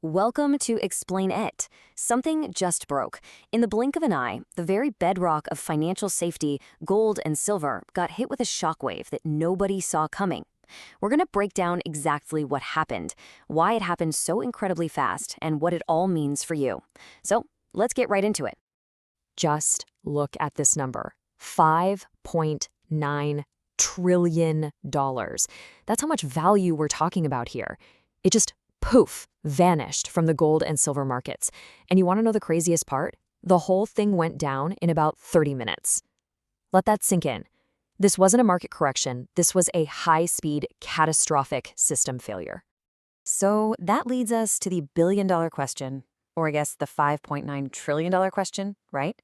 Welcome to Explain It. Something just broke. In the blink of an eye, the very bedrock of financial safety, gold and silver, got hit with a shockwave that nobody saw coming. We're going to break down exactly what happened, why it happened so incredibly fast, and what it all means for you. So, let's get right into it. Just look at this number, $5.9 trillion. That's how much value we're talking about here. It just poof, vanished from the gold and silver markets. And you want to know the craziest part? The whole thing went down in about 30 minutes. Let that sink in. This wasn't a market correction. This was a high-speed, catastrophic system failure. So that leads us to the billion-dollar question, or I guess the $5.9 trillion question, right?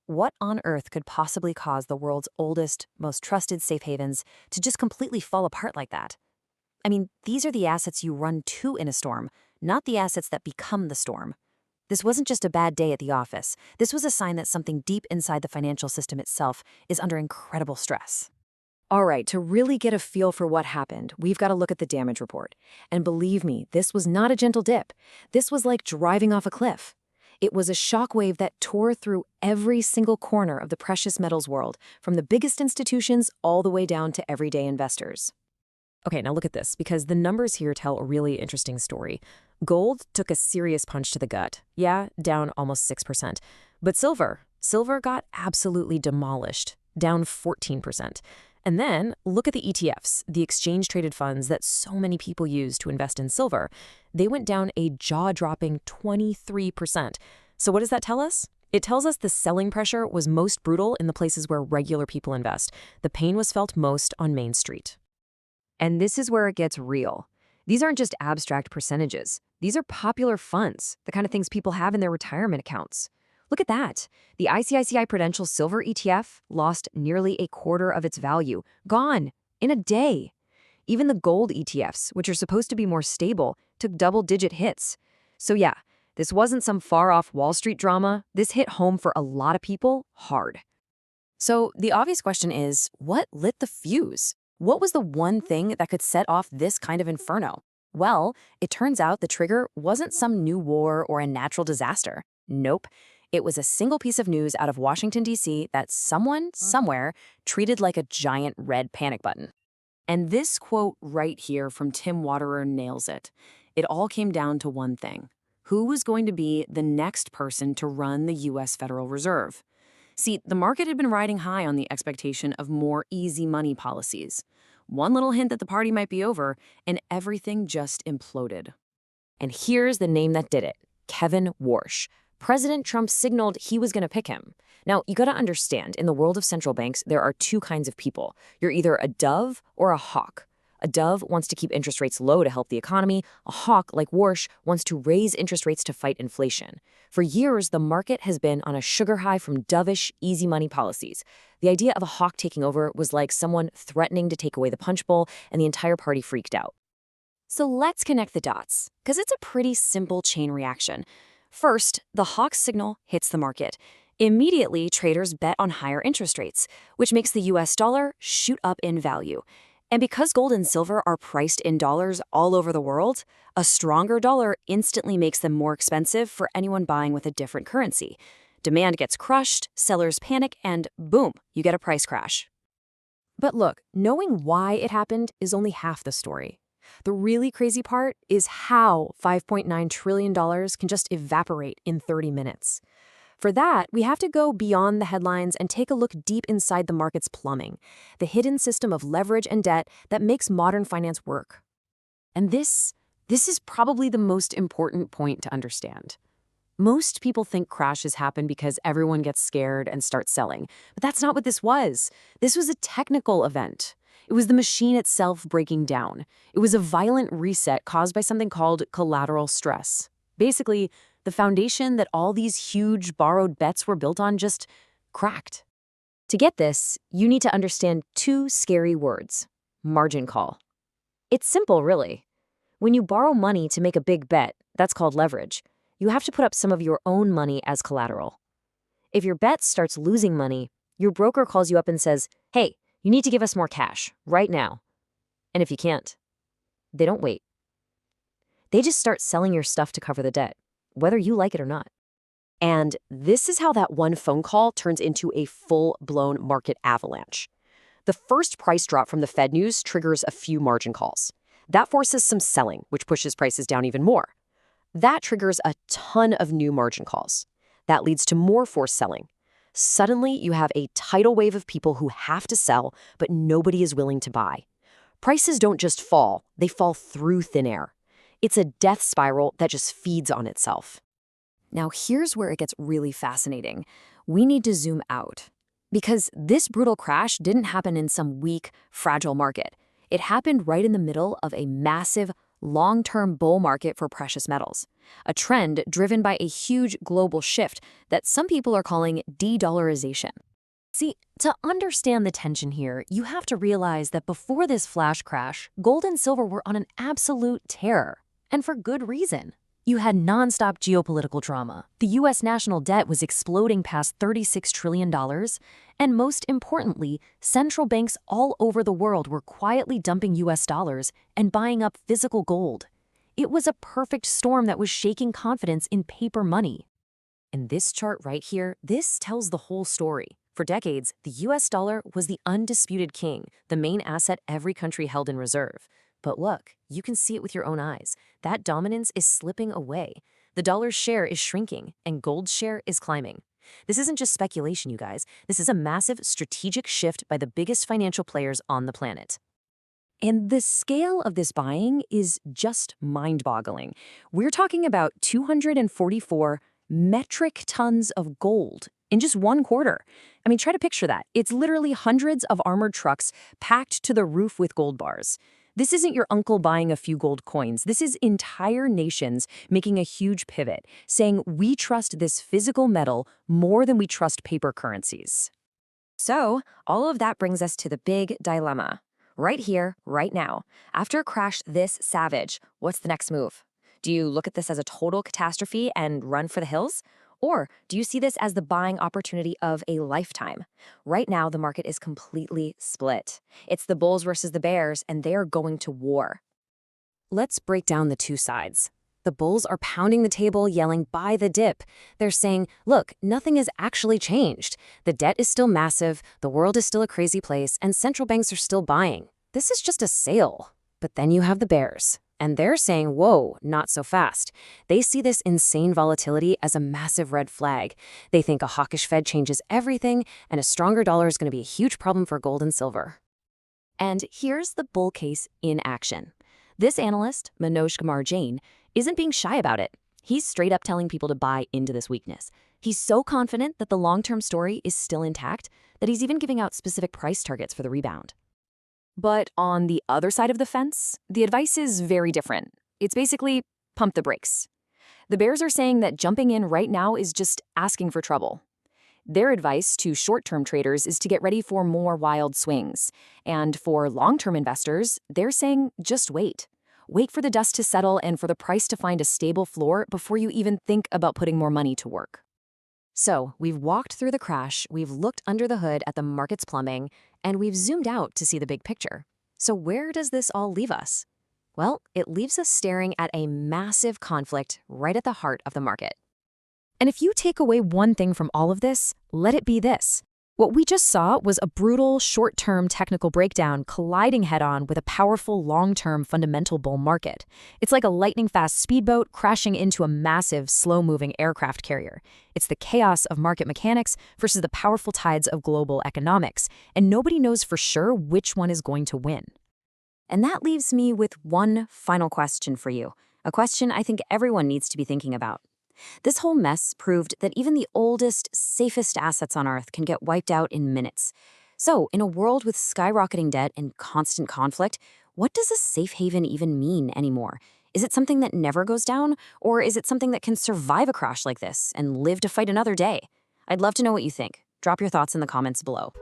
What on earth could possibly cause the world's oldest, most trusted safe havens to just completely fall apart like that? I mean, these are the assets you run to in a storm, not the assets that become the storm. This wasn't just a bad day at the office. This was a sign that something deep inside the financial system itself is under incredible stress. All right, to really get a feel for what happened, we've got to look at the damage report. And believe me, this was not a gentle dip. This was like driving off a cliff. It was a shockwave that tore through every single corner of the precious metals world, from the biggest institutions all the way down to everyday investors. Okay, now look at this, because the numbers here tell a really interesting story. Gold took a serious punch to the gut. Yeah, down almost 6%. But silver got absolutely demolished, down 14%. And then look at the ETFs, the exchange-traded funds that so many people use to invest in silver. They went down a jaw-dropping 23%. So what does that tell us? It tells us the selling pressure was most brutal in the places where regular people invest. The pain was felt most on Main Street. And this is where it gets real. These aren't just abstract percentages. These are popular funds, the kind of things people have in their retirement accounts. Look at that. The ICICI Prudential Silver ETF lost nearly a quarter of its value. Gone in a day. Even the gold ETFs, which are supposed to be more stable, took double-digit hits. So yeah, this wasn't some far-off Wall Street drama. This hit home for a lot of people hard. So the obvious question is, what lit the fuse? What was the one thing that could set off this kind of inferno? Well, it turns out the trigger wasn't some new war or a natural disaster. Nope. It was a single piece of news out of Washington, D.C. that someone, somewhere, treated like a giant red panic button. And this quote right here from Tim Waterer nails it. It all came down to one thing. Who was going to be the next person to run the U.S. Federal Reserve? See, the market had been riding high on the expectation of more easy money policies. One little hint that the party might be over, and everything just imploded. And here's the name that did it, Kevin Warsh. President Trump signaled he was going to pick him. Now, you got to understand, in the world of central banks, there are two kinds of people. You're either a dove or a hawk. A dove wants to keep interest rates low to help the economy. A hawk, like Warsh, wants to raise interest rates to fight inflation. For years, the market has been on a sugar high from dovish, easy money policies. The idea of a hawk taking over was like someone threatening to take away the punch bowl, and the entire party freaked out. So let's connect the dots, because it's a pretty simple chain reaction. First, the hawk's signal hits the market. Immediately, traders bet on higher interest rates, which makes the US dollar shoot up in value. And because gold and silver are priced in dollars all over the world, a stronger dollar instantly makes them more expensive for anyone buying with a different currency. Demand gets crushed, sellers panic, and boom, you get a price crash. But look, knowing why it happened is only half the story. The really crazy part is how $5.9 trillion can just evaporate in 30 minutes. For that, we have to go beyond the headlines and take a look deep inside the market's plumbing, the hidden system of leverage and debt that makes modern finance work. And this is probably the most important point to understand. Most people think crashes happen because everyone gets scared and starts selling, but that's not what this was. This was a technical event. It was the machine itself breaking down. It was a violent reset caused by something called collateral stress. Basically, the foundation that all these huge borrowed bets were built on just cracked. To get this, you need to understand two scary words: margin call. It's simple, really. When you borrow money to make a big bet, that's called leverage. You have to put up some of your own money as collateral. If your bet starts losing money, your broker calls you up and says, "Hey, you need to give us more cash, right now." And if you can't, they don't wait. They just start selling your stuff to cover the debt, whether you like it or not. And this is how that one phone call turns into a full-blown market avalanche. The first price drop from the Fed news triggers a few margin calls. That forces some selling, which pushes prices down even more. That triggers a ton of new margin calls. That leads to more forced selling. Suddenly, you have a tidal wave of people who have to sell, but nobody is willing to buy. Prices don't just fall, they fall through thin air. It's a death spiral that just feeds on itself. Now, here's where it gets really fascinating. We need to zoom out. Because this brutal crash didn't happen in some weak, fragile market. It happened right in the middle of a massive, long-term bull market for precious metals, a trend driven by a huge global shift that some people are calling de-dollarization. See, to understand the tension here, you have to realize that before this flash crash, gold and silver were on an absolute tear, and for good reason. You had nonstop geopolitical drama. The U.S. national debt was exploding past $36 trillion, and most importantly, central banks all over the world were quietly dumping U.S. dollars and buying up physical gold. It was a perfect storm that was shaking confidence in paper money. And this chart right here, this tells the whole story. For decades, the U.S. dollar was the undisputed king, the main asset every country held in reserve. But look, you can see it with your own eyes. That dominance is slipping away. The dollar's share is shrinking, and gold's share is climbing. This isn't just speculation, you guys. This is a massive strategic shift by the biggest financial players on the planet. And the scale of this buying is just mind-boggling. We're talking about 244 metric tons of gold in just one quarter. I mean, try to picture that. It's literally hundreds of armored trucks packed to the roof with gold bars. This isn't your uncle buying a few gold coins. This is entire nations making a huge pivot, saying we trust this physical metal more than we trust paper currencies. So, all of that brings us to the big dilemma. Right here, right now. After a crash this savage, what's the next move? Do you look at this as a total catastrophe and run for the hills? Or do you see this as the buying opportunity of a lifetime? Right now, the market is completely split. It's the bulls versus the bears, and they are going to war. Let's break down the two sides. The bulls are pounding the table, yelling, buy the dip. They're saying, look, nothing has actually changed. The debt is still massive, the world is still a crazy place, and central banks are still buying. This is just a sale. But then you have the bears. And they're saying, whoa, not so fast. They see this insane volatility as a massive red flag. They think a hawkish Fed changes everything, and a stronger dollar is going to be a huge problem for gold and silver. And here's the bull case in action. This analyst, Manoj Kumar Jain, isn't being shy about it. He's straight up telling people to buy into this weakness. He's so confident that the long-term story is still intact that he's even giving out specific price targets for the rebound. But on the other side of the fence, the advice is very different. It's basically pump the brakes. The bears are saying that jumping in right now is just asking for trouble. Their advice to short-term traders is to get ready for more wild swings. And for long-term investors, they're saying just wait. Wait for the dust to settle and for the price to find a stable floor before you even think about putting more money to work. So, we've walked through the crash, we've looked under the hood at the market's plumbing, and we've zoomed out to see the big picture. So where does this all leave us? Well, it leaves us staring at a massive conflict right at the heart of the market. And if you take away one thing from all of this, let it be this. What we just saw was a brutal, short-term technical breakdown colliding head-on with a powerful, long-term fundamental bull market. It's like a lightning-fast speedboat crashing into a massive, slow-moving aircraft carrier. It's the chaos of market mechanics versus the powerful tides of global economics, and nobody knows for sure which one is going to win. And that leaves me with one final question for you, a question I think everyone needs to be thinking about. This whole mess proved that even the oldest, safest assets on Earth can get wiped out in minutes. So, in a world with skyrocketing debt and constant conflict, what does a safe haven even mean anymore? Is it something that never goes down, or is it something that can survive a crash like this and live to fight another day? I'd love to know what you think. Drop your thoughts in the comments below.